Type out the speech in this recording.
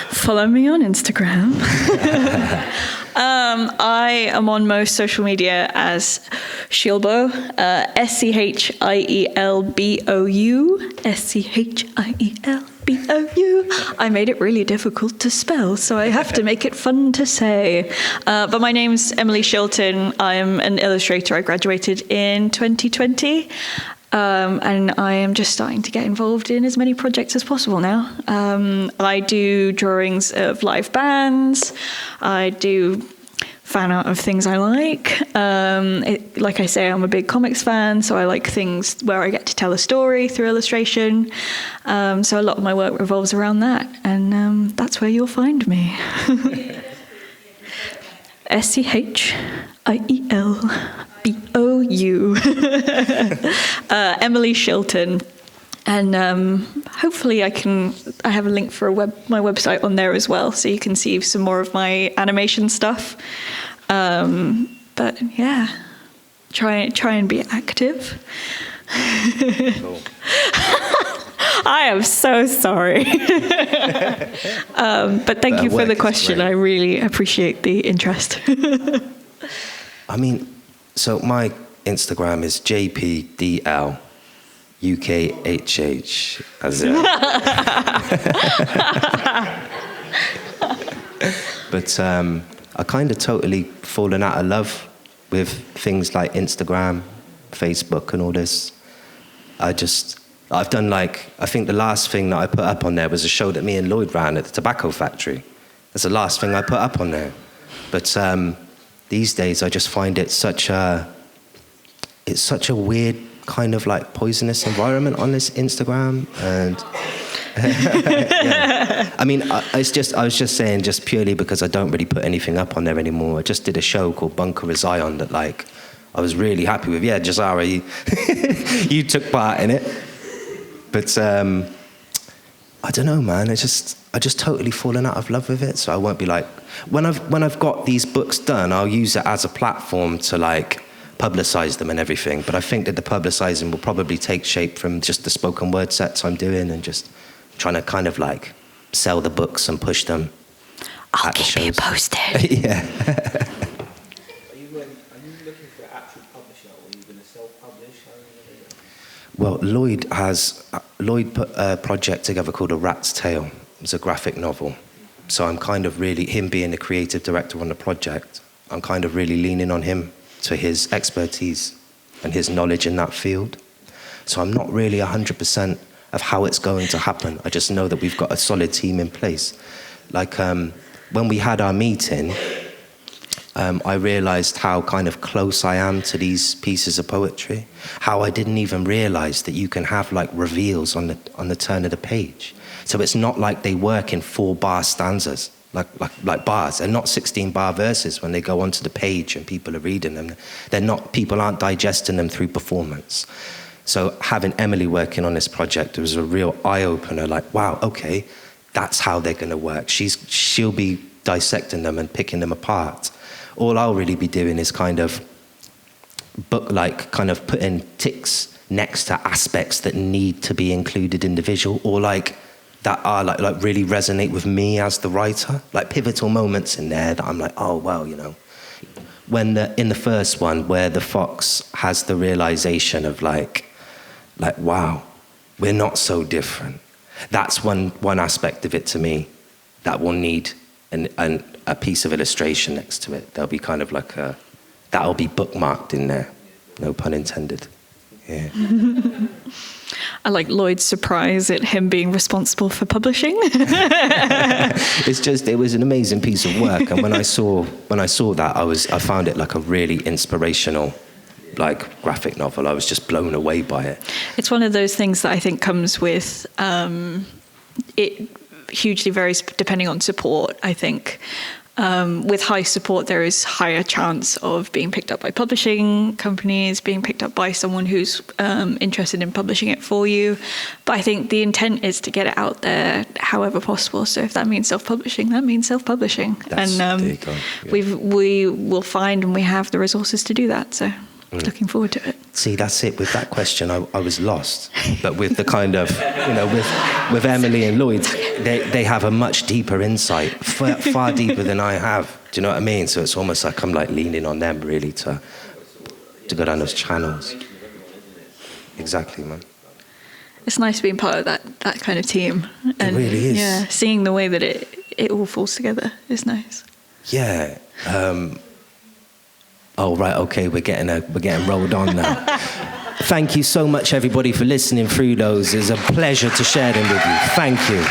Follow me on Instagram. I am on most social media as Shilbo, SCHIELBOU, SCHIELBOU. I made it really difficult to spell, so I have to make it fun to say. But my name's Emily Shilton. I'm an illustrator. I graduated in 2020. And I am just starting to get involved in as many projects as possible now. I do drawings of live bands. I do fan art of things I like. Like I say, I'm a big comics fan, so I like things where I get to tell a story through illustration. So a lot of my work revolves around that, and that's where you'll find me. SCHIELBOU. Emily Shilton. And hopefully I have a link for my website on there as well, so you can see some more of my animation stuff. But yeah, try and be active. Cool. I am so sorry. But thank you for the question. Great. I really appreciate the interest. I mean, so my Instagram is JPDL UKHH as in. But I kind of totally fallen out of love with things like Instagram, Facebook and all this. I've done I think the last thing that I put up on there was a show that me and Lloyd ran at the tobacco factory. That's the last thing I put up on there. But these days I just find it's such a weird kind of like poisonous environment on this Instagram. And yeah. I mean, I was just saying, just purely because I don't really put anything up on there anymore. I just did a show called Bunker is Zion that I was really happy with. Yeah, Jazara, you took part in it. But I don't know, man. I just totally fallen out of love with it. So I won't be when I've got these books done, I'll use it as a platform to publicize them and everything. But I think that the publicizing will probably take shape from just the spoken word sets I'm doing and just trying to kind of sell the books and push them. I'll keep you posted. Yeah. Are you looking for an actual publisher, or are you going to self-publish? Well, Lloyd put a project together called A Rat's Tale. It's a graphic novel. So I'm kind of really, him being the creative director on the project, I'm kind of really leaning on him to his expertise and his knowledge in that field. So I'm not really 100% of how it's going to happen. I just know that we've got a solid team in place. When we had our meeting, I realized how kind of close I am to these pieces of poetry, how I didn't even realize that you can have reveals on the turn of the page. So it's not like they work in 4-bar stanzas, like bars. They're not 16-bar verses when they go onto the page and people are reading them. People aren't digesting them through performance. So having Emily working on this project, it was a real eye-opener, wow, okay, that's how they're gonna work. She'll be dissecting them and picking them apart. All I'll really be doing is kind of putting ticks next to aspects that need to be included in the visual, or that are really resonate with me as the writer, pivotal moments in there that I'm oh well, when in the first one where the fox has the realization of wow, we're not so different. That's one aspect of it to me that will need a piece of illustration next to it. There'll be kind of that'll be bookmarked in there. No pun intended. Yeah. I like Lloyd's surprise at him being responsible for publishing. It was an amazing piece of work, and when I saw that, I found it a really inspirational graphic novel. I was just blown away by it. It's one of those things that I think comes with it hugely varies depending on support, I think. With high support, there is higher chance of being picked up by publishing companies, being picked up by someone who's interested in publishing it for you. But I think the intent is to get it out there however possible. So if that means self-publishing, that means self-publishing. We will find and we have the resources to do that. So Looking forward to it. See, that's it. With that question, I was lost. But with the kind of, with Emily and Lloyd, they have a much deeper insight, far deeper than I have. Do you know what I mean? So it's almost like I'm like leaning on them really to go down those channels. Exactly, man. It's nice being part of that kind of team. And, it really is. Yeah, seeing the way that it all falls together is nice. Yeah. Oh, right, okay, we're getting rolled on now. Thank you so much, everybody, for listening through those. It's a pleasure to share them with you. Thank you.